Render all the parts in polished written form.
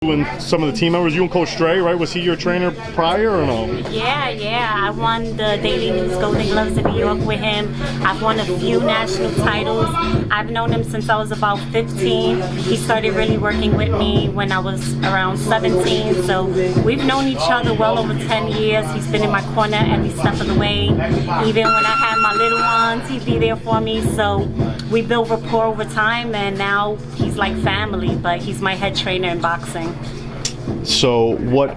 And some of the team members, you and Coach Stray, right? Was he your trainer prior or no? Yeah. I won the Daily News Golden Gloves in New York with him. I've won a few national titles. I've known him since I was about 15. He started really working with me when I was around 17. So we've known each other well over 10 years. He's been in my corner every step of the way. Even when I had my little ones, he'd be there for me. So we built rapport over time, and now he's like family, but he's my head trainer in boxing. So what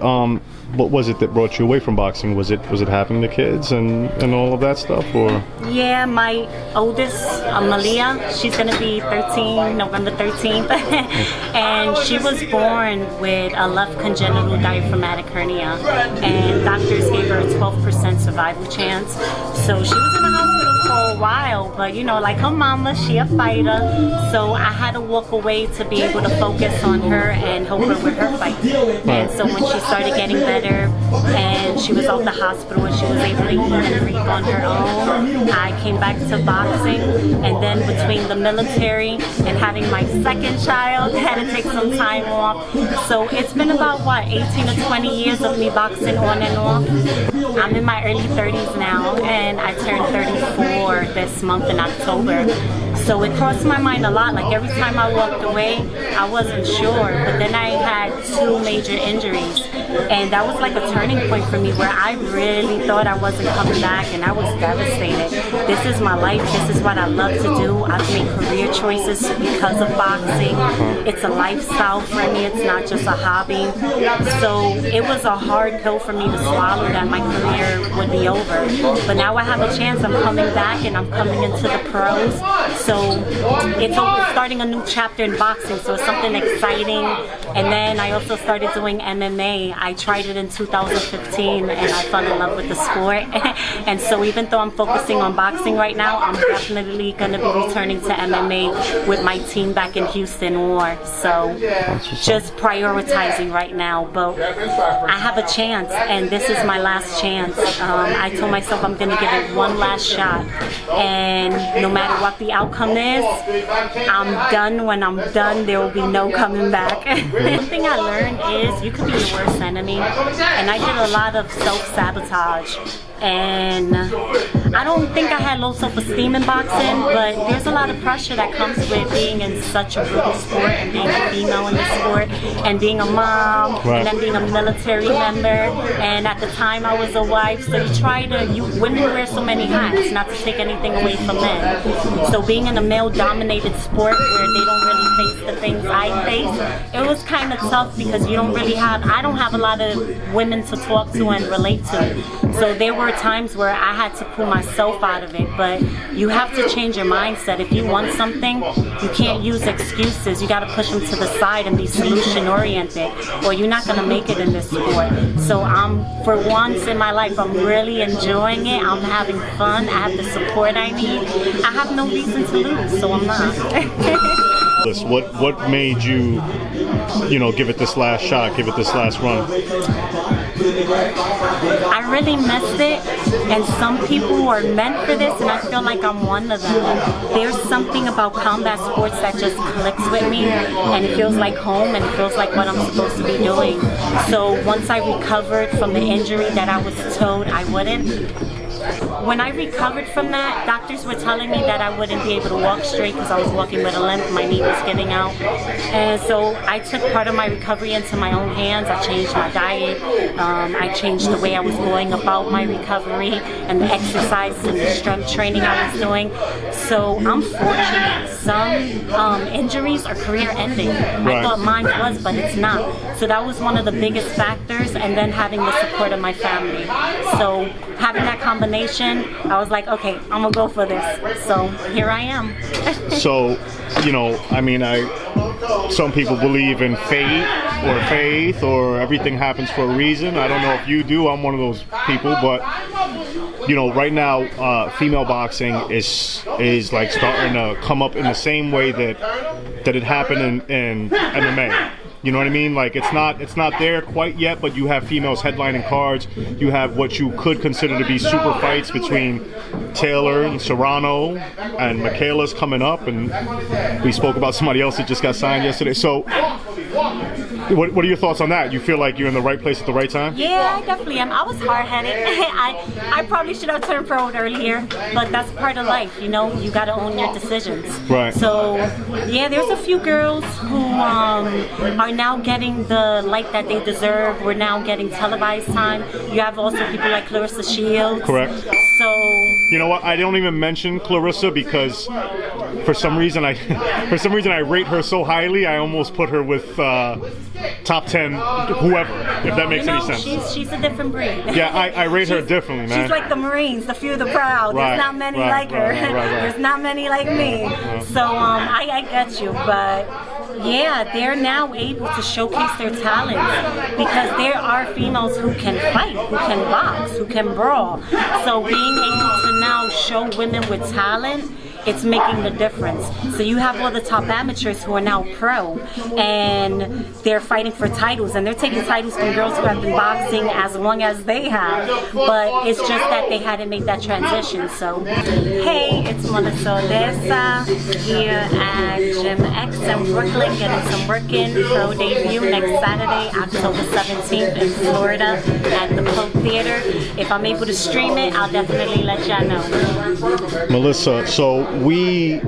was it that brought you away from boxing? Was it having the kids and all of that stuff, or? Yeah, my oldest, Malia, she's gonna be 13, November 13th, and she was born with a left congenital diaphragmatic hernia, and doctors gave her a 12% survival chance. So she was in the hospital for a while, but you know, like her mama, she a fighter, so I had to walk away to be able to focus on her and help her with her fight. And so when she started getting better and she was out the hospital and she was able to eat and breathe on her own, I came back to boxing, and then between the military and having my second child, I had to take some time off. So it's been about 18 to 20 years of me boxing on and off. I'm in my early 30s now, and I turned 34 this month in October. So it crossed my mind a lot. Like every time I walked away, I wasn't sure. But then I had 2 major injuries, and that was like a turning point for me where I really thought I wasn't coming back, and I was devastated. This is my life. This is what I love to do. I've made career choices because of boxing. It's a lifestyle for me. It's not just a hobby. So it was a hard pill for me to swallow that my career would be over. But now I have a chance. I'm coming back, and I'm coming into the pros. So it's starting a new chapter in boxing, so it's something exciting. And then I also started doing MMA. I tried it in 2015, and I fell in love with the sport. And so even though I'm focusing on boxing right now, I'm definitely going to be returning to MMA with my team back in Houston War. So just prioritizing right now. But I have a chance, and this is my last chance. I told myself I'm going to give it one last shot, and no matter what the outcome is, I'm done. When I'm done, there will be no coming back. One thing I learned is you could be your worst enemy, and I did a lot of self-sabotage. And I don't think I had low self-esteem in boxing, but there's a lot of pressure that comes with being in such a brutal sport, and being a female in the sport, and being a mom, and then being a military member. And at the time I was a wife, so women wear so many hats, not to take anything away from men. So being in a male-dominated sport where they don't really face the things I face, it was kind of tough because I don't have a lot of women to talk to and relate to. So there were times where I had to pull myself out of it, but you have to change your mindset. If you want something, you can't use excuses. You got to push them to the side and be solution oriented, or you're not going to make it in this sport. So for once in my life, I'm really enjoying it. I'm having fun. I have the support I need. I have no reason to lose, so I'm not. What made you, give it this last shot, give it this last run? I really missed it, and some people are meant for this, and I feel like I'm one of them. There's something about combat sports that just clicks with me, and it feels like home, and it feels like what I'm supposed to be doing. So once I recovered from the injury that I was told I wouldn't, when I recovered from that, doctors were telling me that I wouldn't be able to walk straight because I was walking with a limp. My knee was giving out. And so I took part of my recovery into my own hands. I changed my diet. I changed the way I was going about my recovery and the exercises and the strength training I was doing. So I'm fortunate. Some injuries are career ending. I thought mine was, but it's not. So that was one of the biggest factors, and then having the support of my family. So having that combination, I was like, okay, I'm gonna go for this. So here I am. So, some people believe in fate or faith, or everything happens for a reason. I don't know if you do. I'm one of those people, but right now, female boxing is like starting to come up in the same way that it happened in MMA. You know what I mean? Like it's not there quite yet, but you have females headlining cards. You have what you could consider to be super fights between Taylor and Serrano, and Michaela's coming up, and we spoke about somebody else that just got signed yesterday. So What are your thoughts on that? You feel like you're in the right place at the right time? Yeah, I definitely am. I was hard-headed. I probably should have turned pro earlier, but that's part of life, you know? You got to own your decisions. Right. So, yeah, there's a few girls who are now getting the light that they deserve. We're now getting televised time. You have also people like Clarissa Shields. Correct. So... You know what? I don't even mention Clarissa because for some reason I rate her so highly. I almost put her with top 10 whoever, if that makes any sense. She's a different breed. Yeah, I rate her differently, man. She's like the Marines, the few, the proud. Right, There's not many like her. Right. There's not many like me. So I get you, but yeah, they're now able to showcase their talents because there are females who can fight, who can box, who can brawl. So being able to now show women with talent, it's making the difference. So you have all the top amateurs who are now pro, and they're fighting for titles, and they're taking titles from girls who have been boxing as long as they have, but it's just that they hadn't made that transition. So, hey, it's Melissa Odessa here at Gym X in Brooklyn, getting some work in. Pro debut next Saturday, October 17th in Florida at the Pope Theater. If I'm able to stream it, I'll definitely let y'all know. Melissa, so we